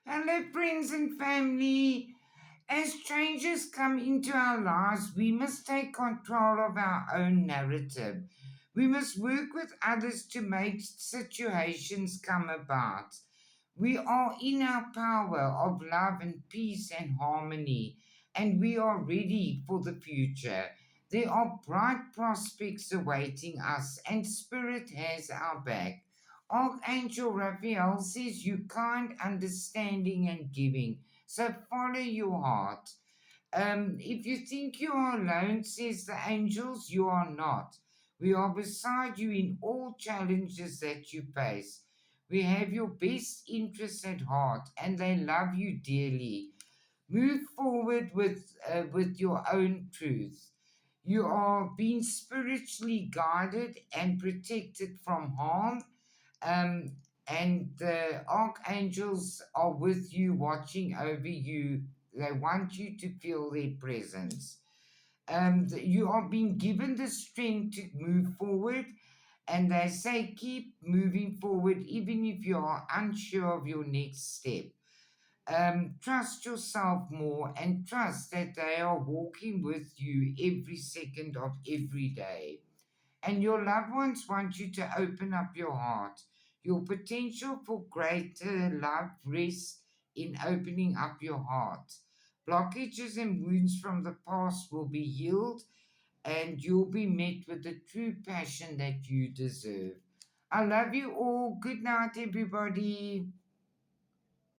Hello, friends and family. As strangers come into our lives, we must take control of our own narrative. We must work with others to make situations come about. We are in our power of love and peace and harmony, and we are ready for the future. There are bright prospects awaiting us, and Spirit has our back. Archangel Raphael says you kind, understanding, and giving. So follow your heart. If you think you are alone, says the angels, you are not. We are beside you in all challenges that you face. We have your best interests at heart, and they love you dearly. Move forward with your own truth. You are being spiritually guided and protected from harm, um, and the archangels are with you, watching over you. They want you to feel their presence. You are being given the strength to move forward, and they say keep moving forward even if you are unsure of your next step. Trust yourself more and trust that they are walking with you every second of every day. And your loved ones want you to open up your heart. Your potential for greater love rests in opening up your heart. Blockages and wounds from the past will be healed, and you'll be met with the true passion that you deserve. I love you all. Good night, everybody.